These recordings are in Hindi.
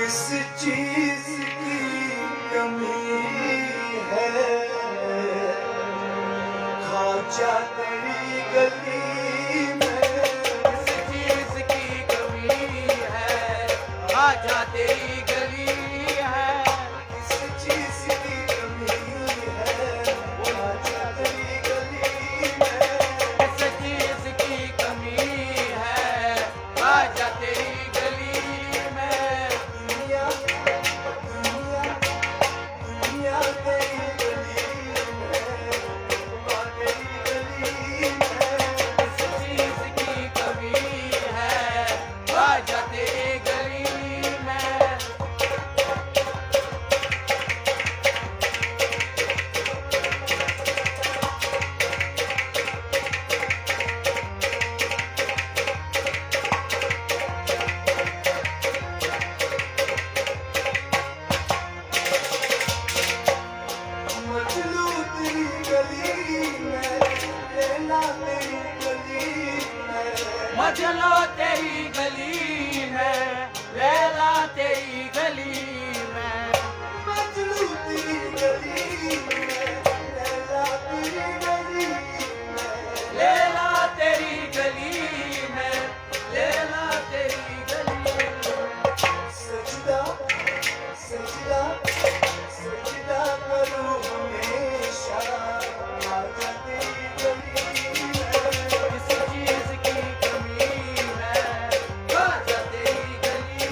किस चीज की कमी है, खाजा तेरी गली में। किस चीज की कमी है, खाजा तेरी गली है। किस चीज की कमी है, खाजा तेरी गली में। किस चीज की कमी है, खाजा तेरी गली में। दुनिया दुनिया दुनिया तेरी गली में, तेरी गली में। किस चीज की कमी है, खाजा तेरी गली में। मजनू तेरी गली में, लैला तेरी गली में। मजलो तेरी गली में, लैला तेरी गली में। मजनू तेरी गली में, लैला तेरी गली में। लैला तेरी गली में, लैला तेरी गली में। सजदा सजदा सजदा करूं हमेशा, आजा तेरी गली में। किस चीज की कमी है, खाजा तेरी गली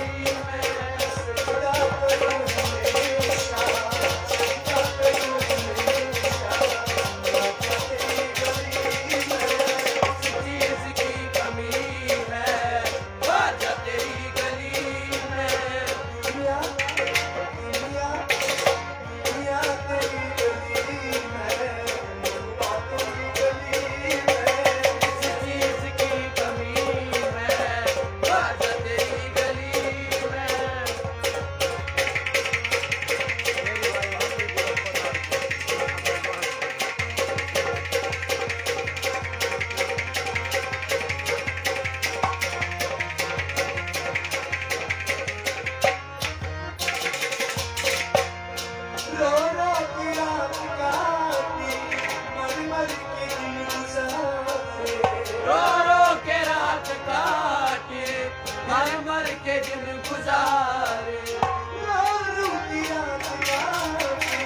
में। सजदा करूं हमेशा, सजदा करूं हमेशा, आजा तेरी गली में। किस चीज की कमी है, खाजा तेरी गली में। दुनिया दुनिया दुनिया तेरी गली में, तेरी गली में। किस चीज की कमी है, खाजा तेरी गली में। रो रो के रात काटी, मर मर के दिन गुजारे। रो रो के रात काटे, मर मर के दिन गुजारे। रो रो के रात काटी,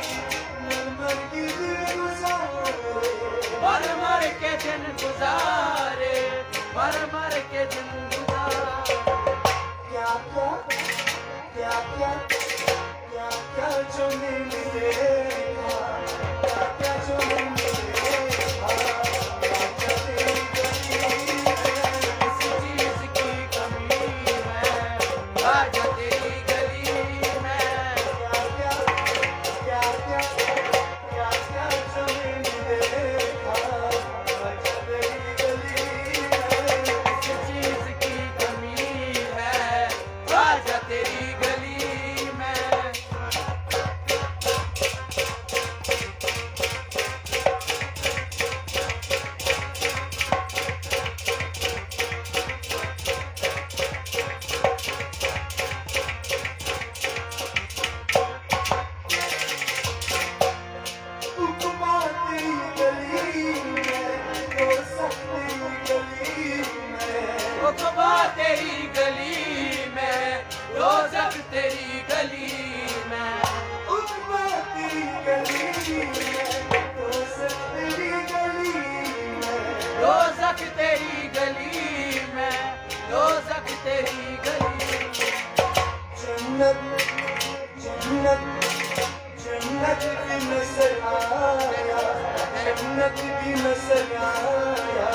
मर मर के दिन गुजारे। मर मर के दिन गुजारे, मर मर के दिन गुजारे। क्या क्या क्या क्या क्या क्या जो मैंने देखा, क्या क्या जो मैंने देखा, आजा तेरी गली में। किस चीज की कमी है, खाजा तेरी गली में। क्या क्या क्या क्या क्या जो मैंने देखा, आजा तेरी गली में। किस चीज की कमी है, खाजा तेरी गली में। उकमा तेरी गली में, दोज़ख तेरी गली में। उकबा तेरी गली में, दोज़ख तेरी गली में। उकमा तेरी गली में, दोज़ख तेरी गली में। दोज़ख तेरी गली में, दोज़ख तेरी गली में। जन्नत जन्नत जन्नत भी नजर आया, जन्नत भी नजर आया,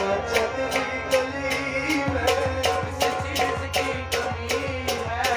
आजा तेरी गली में। किस चीज की कमी है,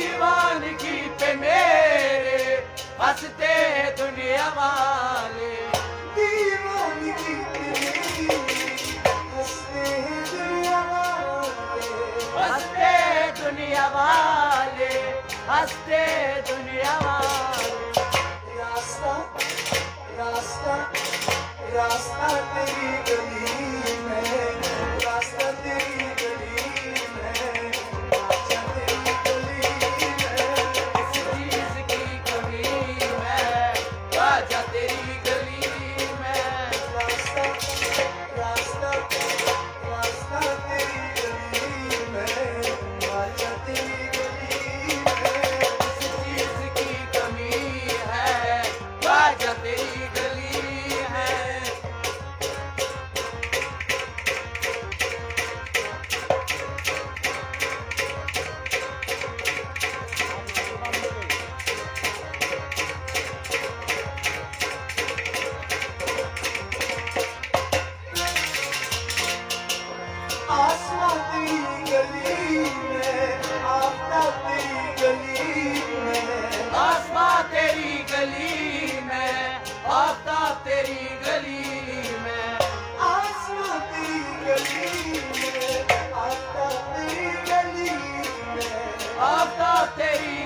दीवानगी पे मेरे हंसते दुनिया वाले, दीवानगी तेरी हंसते हैं दुनिया वाले, हंसते दुनिया वाले, हंसते दुनिया वाले। रास्ता रास्ता रास्ता तेरी गली में, रास्ता तेरी गली में, आजा तेरी गली में। किस चीज की कमी है आजा तेरी गली में, रास्ता रास्ता रास्ता तेरी गली में, आजा तेरी गली में। किस चीज की कमी है आजा तेरी गली है। आसमां तेरी गली में, आफ्ताब तेरी गली में, आसमां तेरी गली में, आफ्ताब तेरी गली में, आसमां तेरी गली में, आफ्ताब तेरी गली में, आफ्ताब तेरी